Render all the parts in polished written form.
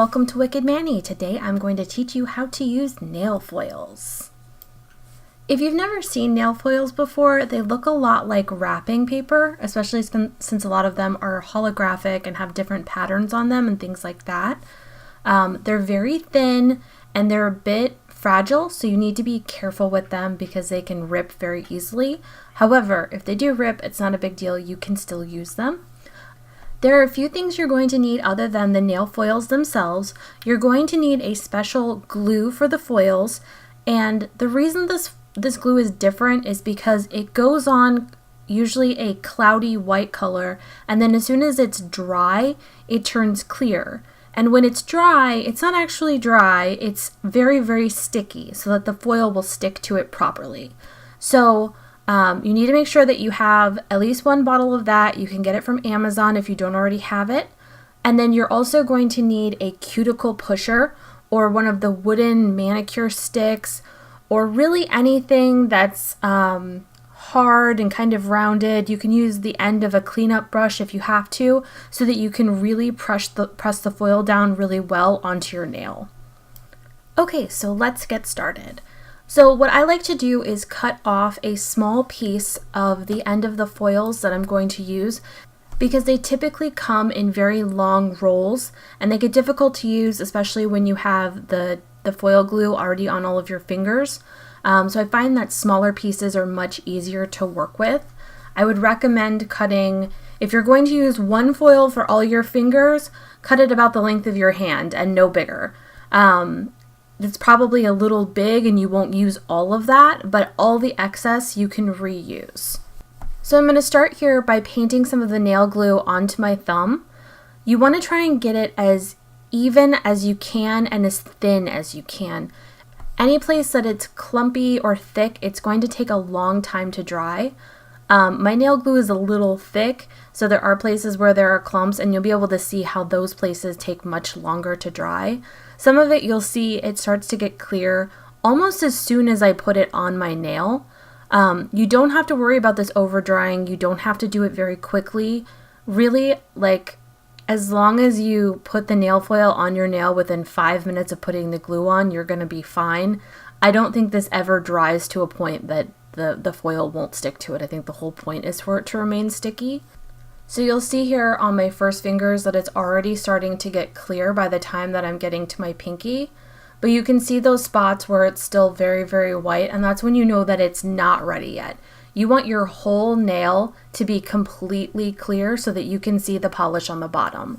welcome to Wicked Manny. Today I'm going to teach you how to use nail foils. If you've never seen nail foils before, they look a lot like wrapping paper, especially since a lot of them are holographic and have different patterns on them and things like that. They're very thin and they're a bit fragile, so you need to be careful with them because they can rip very easily. However, if they do rip, it's not a big deal. You can still use them. There are a few things you're going to need other than the nail foils themselves. You're going to need a special glue for the foils, and the reason this glue is different is because it goes on usually a cloudy white color, and then as soon as it's dry, it turns clear. And when it's dry, it's not actually dry, it's very, very sticky so that the foil will stick to it properly. So you need to make sure that you have at least one bottle of that. You can get it from Amazon if you don't already have it. And then you're also going to need a cuticle pusher or one of the wooden manicure sticks, or really anything that's hard and kind of rounded. You can use the end of a cleanup brush if you have to, so that you can really press the foil down really well onto your nail. Okay, so let's get started. So what I like to do is cut off a small piece of the end of the foils that I'm going to use, because they typically come in very long rolls and they get difficult to use, especially when you have the foil glue already on all of your fingers. So I find that smaller pieces are much easier to work with. I would recommend cutting, if you're going to use one foil for all your fingers, cut it about the length of your hand and no bigger. It's probably a little big and you won't use all of that, but all the excess you can reuse. So I'm going to start here by painting some of the nail glue onto my thumb. You want to try and get it as even as you can and as thin as you can. Any place that it's clumpy or thick, it's going to take a long time to dry. My nail glue is a little thick, so there are places where there are clumps, and you'll be able to see how those places take much longer to dry. Some of it you'll see it starts to get clear almost as soon as I put it on my nail. You don't have to worry about this over drying. You don't have to do it very quickly. Really, as long as you put the nail foil on your nail within 5 minutes of putting the glue on, you're going to be fine. I don't think this ever dries to a point that the foil won't stick to it. I think the whole point is for it to remain sticky. So you'll see here on my first fingers that it's already starting to get clear by the time that I'm getting to my pinky. But you can see those spots where it's still very, very white, and that's when you know that it's not ready yet. You want your whole nail to be completely clear so that you can see the polish on the bottom.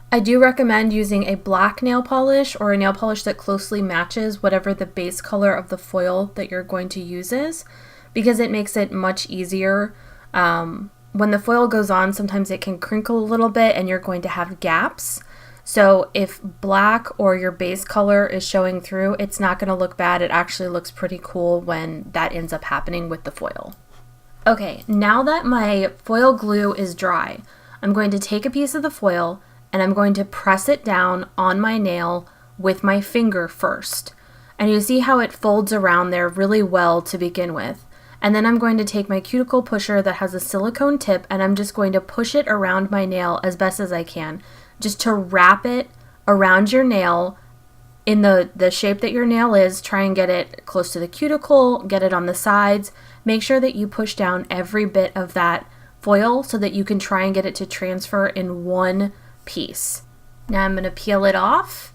I do recommend using a black nail polish or a nail polish that closely matches whatever the base color of the foil that you're going to use is, because it makes it much easier. When the foil goes on, sometimes it can crinkle a little bit and you're going to have gaps. So if black or your base color is showing through, it's not going to look bad. It actually looks pretty cool when that ends up happening with the foil. Okay, now that my foil glue is dry, I'm going to take a piece of the foil and I'm going to press it down on my nail with my finger first. And you see how it folds around there really well to begin with. And then I'm going to take my cuticle pusher that has a silicone tip and I'm just going to push it around my nail as best as I can, just to wrap it around your nail in the shape that your nail is. Try and get it close to the cuticle, get it on the sides. Make sure that you push down every bit of that foil so that you can try and get it to transfer in one piece. Now I'm going to peel it off,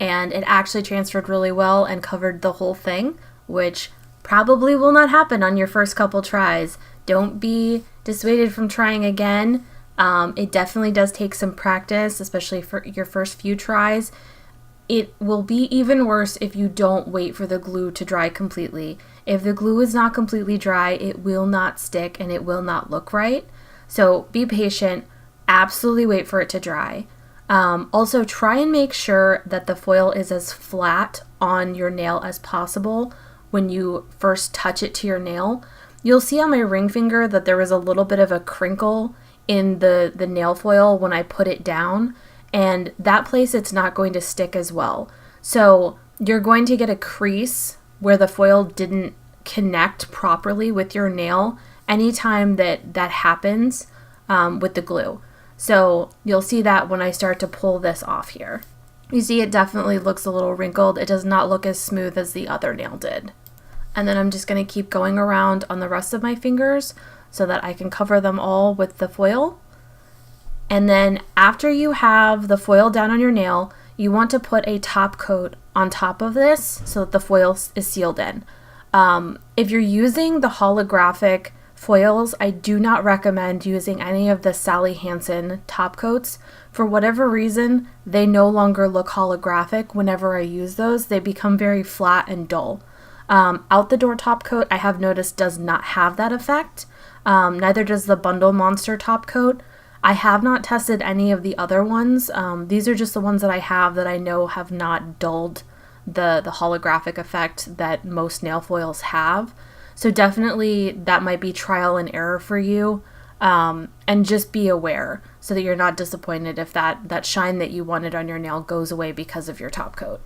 and it actually transferred really well and covered the whole thing, which probably will not happen on your first couple tries. Don't be dissuaded from trying again. It definitely does take some practice, especially for your first few tries. It will be even worse if you don't wait for the glue to dry completely. If the glue is not completely dry, it will not stick and it will not look right. So be patient. Absolutely wait for it to dry. Also, try and make sure that the foil is as flat on your nail as possible when you first touch it to your nail. You'll see on my ring finger that there was a little bit of a crinkle in the nail foil when I put it down, and that place it's not going to stick as well. So you're going to get a crease where the foil didn't connect properly with your nail anytime that happens with the glue. So you'll see that when I start to pull this off here. You see it definitely looks a little wrinkled. It does not look as smooth as the other nail did. And then I'm just going to keep going around on the rest of my fingers so that I can cover them all with the foil. And then after you have the foil down on your nail, you want to put a top coat on top of this so that the foil is sealed in. If you're using the holographic foils, I do not recommend using any of the Sally Hansen top coats. For whatever reason, they no longer look holographic whenever I use those. They become very flat and dull. Out the door top coat, I have noticed, does not have that effect. Neither does the Bundle Monster top coat. I have not tested any of the other ones. These are just the ones that I have that I know have not dulled the holographic effect that most nail foils have. So definitely that might be trial and error for you. And just be aware so that you're not disappointed if that shine that you wanted on your nail goes away because of your top coat.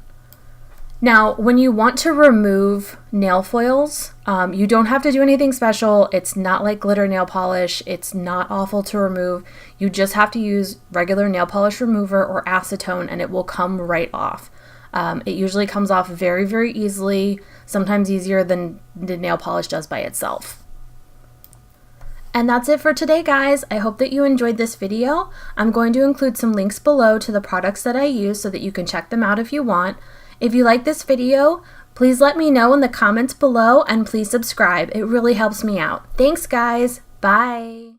Now, when you want to remove nail foils, you don't have to do anything special. It's not like glitter nail polish. It's not awful to remove. You just have to use regular nail polish remover or acetone and it will come right off. It usually comes off very, very easily, sometimes easier than the nail polish does by itself. And that's it for today, guys. I hope that you enjoyed this video. I'm going to include some links below to the products that I use so that you can check them out if you want. If you like this video, please let me know in the comments below and please subscribe. It really helps me out. Thanks, guys. Bye.